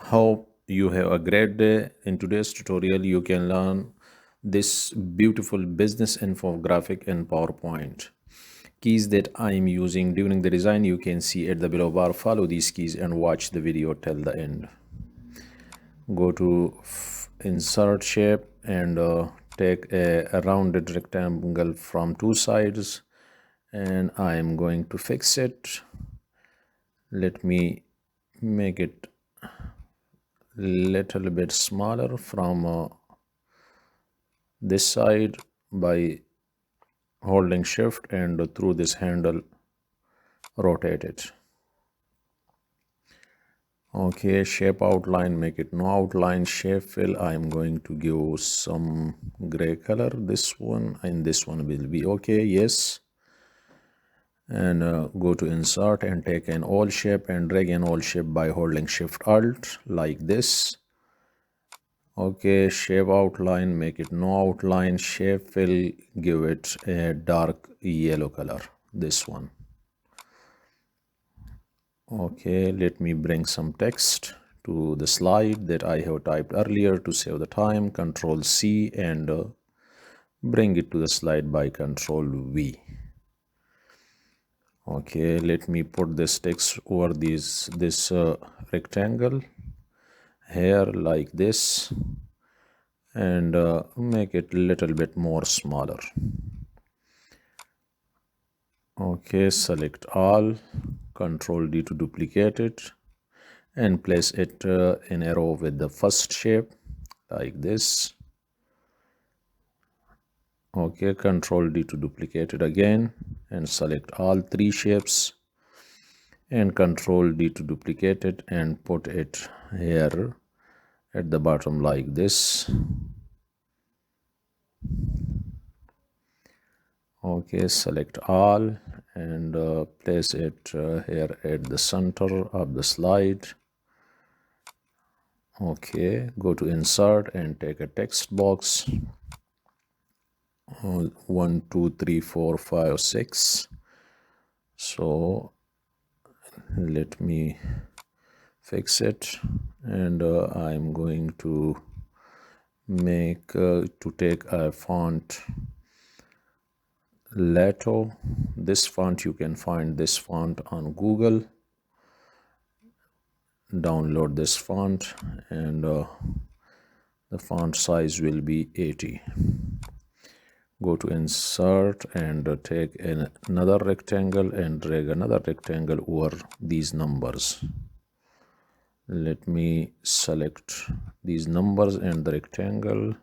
Hope you have a great day. In today's tutorial, you can learn this beautiful business infographic in PowerPoint. Keys that I'm using during the design, you can see at the below bar. Follow these keys and watch the video till the end. Go to insert shape and take a rounded rectangle from two sides, and I'm going to fix it. Let me make it little bit smaller from this side by holding shift, and through this handle rotate it. Okay, shape outline, make it no outline. Shape fill, I'm going to give some gray color. This one and this one will be okay. Yes. And go to insert and take an all shape and drag an all shape by holding shift alt like this. Okay, shape outline, make it no outline. Shape fill, give it a dark yellow color, this one. Okay, let me bring some text to the slide that I have typed earlier to save the time. Control C and bring it to the slide by Control V. Okay, let me put this text over this rectangle here like this, and make it a little bit more smaller. Okay, select all, Control D to duplicate it, and place it in a row with the first shape like this. Okay, Control D to duplicate it again and select all three shapes, and Control D to duplicate it and put it here at the bottom like this. Okay, select all and place it here at the center of the slide. Okay, go to insert and take a text box. 1 2 3 4 5 6. So let me fix it, and I'm going to make to take a font Lato. This font, you can find this font on Google. Download this font, and the font size will be 80. Go to insert and take another rectangle and drag another rectangle over these numbers. Let me select these numbers and the rectangle.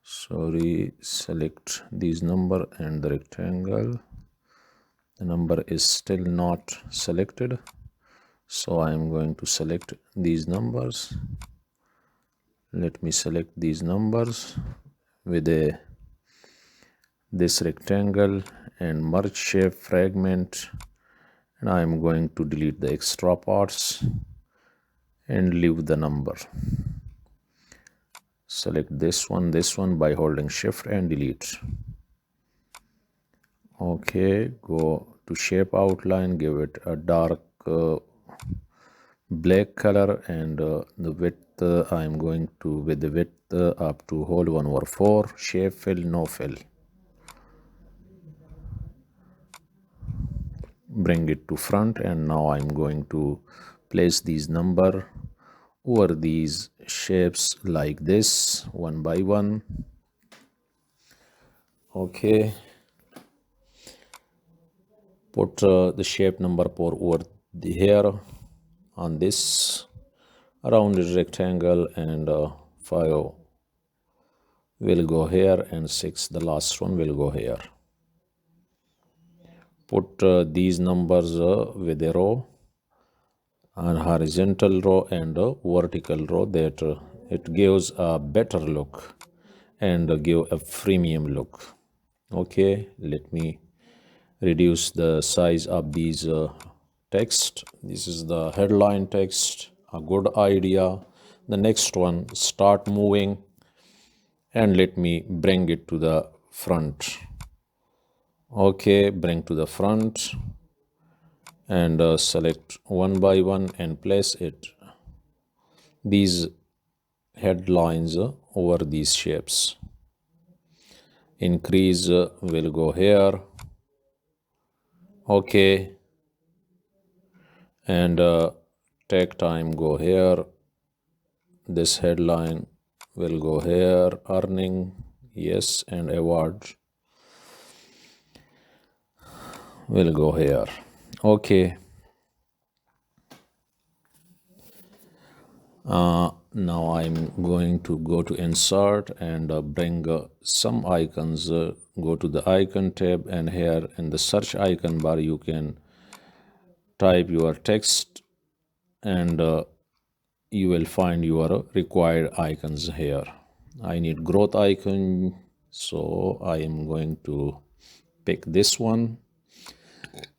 Select these number and the rectangle. The number is still not selected, so I am going to select these numbers. Let me select these numbers with this rectangle and merge shape fragment, and I am going to delete the extra parts and leave the number. Select this one by holding shift and delete. Okay, go to shape outline, give it a dark black color, and the width I am going to with the width up to whole 1/4. Shape fill, no fill. Bring it to front, and now I'm going to place these number over these shapes like this, one by one. Okay, put the shape number 4 over here on this rounded rectangle, and 5 will go here, and 6, the last one, will go here. Put these numbers with a row, and horizontal row and a vertical row, that it gives a better look and give a premium look. Okay, let me reduce the size of these text. This is the headline text, a good idea. The next one, start moving, and let me bring it to the front. Okay, bring to the front, and select one by one and place it these headlines over these shapes. Increase will go here. Okay. And take time go here. This headline will go here. Earning, yes, and award will go here. Okay. Now I'm going to go to insert and bring some icons. Go to the icon tab, and here in the search icon bar you can type your text, and you will find your required icons here. I need growth icon, so I am going to pick this one.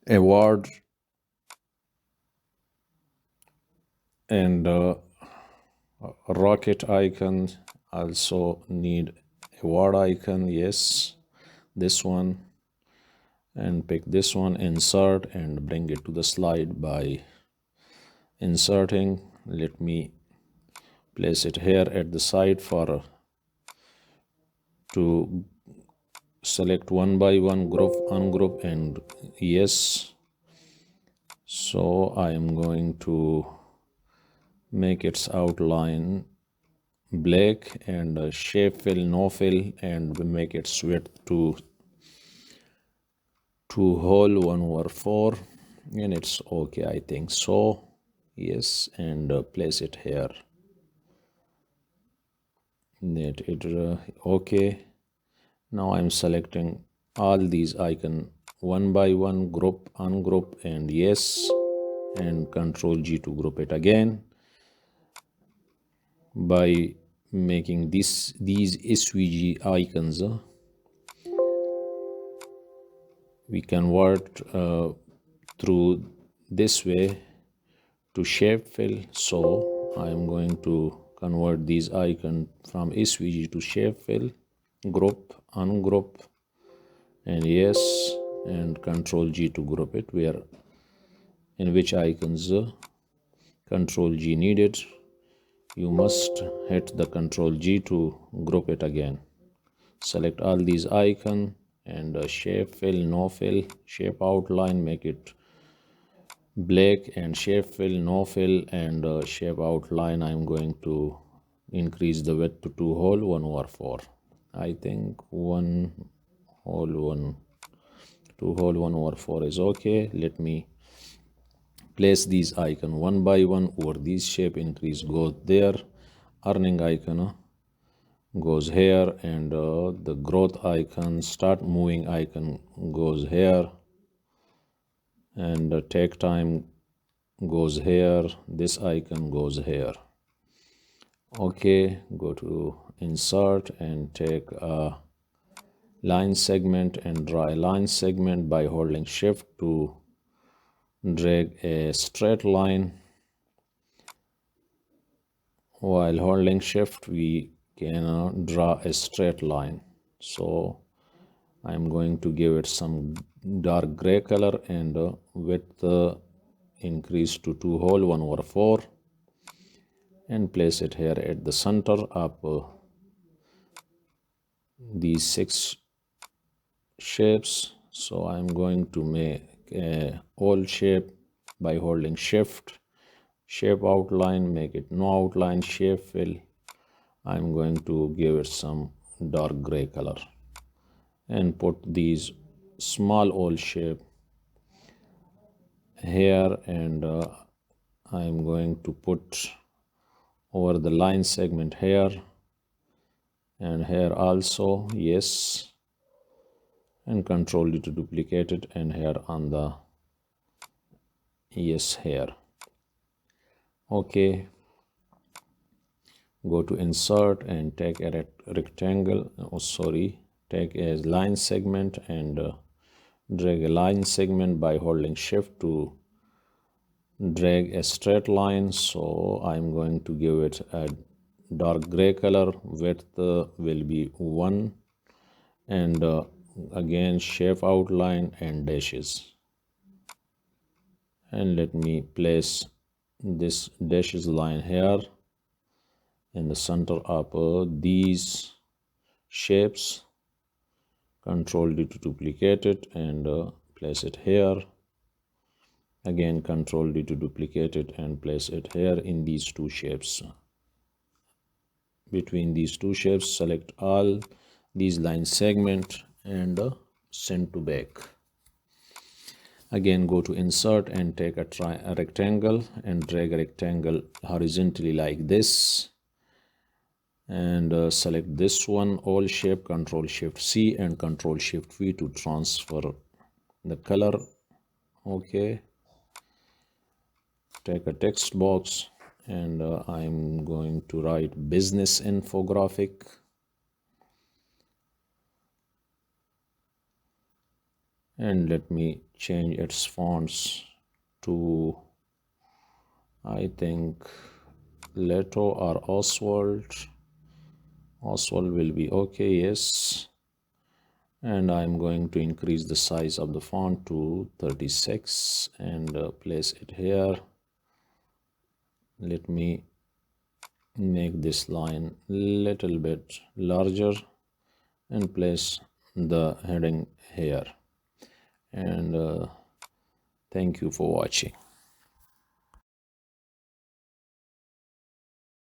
Award, and rocket icon, also need award icon, yes, this one, and pick this one. Insert and bring it to the slide by inserting. Let me place it here at the side for to select one by one, group, ungroup, and yes. So I am going to make its outline black, and shape fill, no fill, and make its width to whole 1/4, and it's okay, I think so. Yes, and place it here. Let it okay. Now I'm selecting all these icon one by one, group, ungroup, and yes, and Control G to group it again. By making these SVG icons, we convert through this way to shape fill. So I am going to convert these icons from SVG to shape fill, group, ungroup, and yes, and Control G to group it where in which icons Control G needed. You must hit the Control G to group it again. Select all these icons, and shape fill, no fill, shape outline, make it black, and shape fill, no fill, and shape outline I'm going to increase the width to 2 whole 1/4. I think 1 whole 1 2 whole 1/4 is okay. Let me place these icon one by one over these shape. Increase goes there, earning icon goes here, and the growth icon, start moving icon goes here, and take time goes here. This icon goes here. Okay, go to insert and take a line segment and draw a line segment by holding shift to drag a straight line. While holding shift we can draw a straight line. So I'm going to give it some dark gray color, and width increase to 2 whole 1/4, and place it here at the center of these 6 shapes. So I'm going to make a old shape by holding shift, shape outline, make it no outline, shape fill. I'm going to give it some dark gray color and put these small old shape here, and I'm going to put over the line segment here and here also, yes, and Control D to duplicate it, and here on the yes here. Okay, go to insert and take a rectangle, take a line segment and drag a line segment by holding shift to drag a straight line. So I'm going to give it a dark gray color. Width will be 1, and again shape outline and dashes, and let me place this dashes line here in the center of these shapes. Control D to duplicate it and place it here. Again, Control D to duplicate it and place it here in these two shapes. Between these two shapes, select all these line segment and send to back. Again, go to insert and take a rectangle and drag a rectangle horizontally like this, and select this one, all shape, Control Shift C and Control Shift V to transfer the color. Okay, take a text box and I'm going to write business infographic. And let me change its fonts to, I think, Leto or Oswald. Oswald will be okay, yes. And I'm going to increase the size of the font to 36 and place it here. Let me make this line little bit larger and place the heading here. And thank you for watching.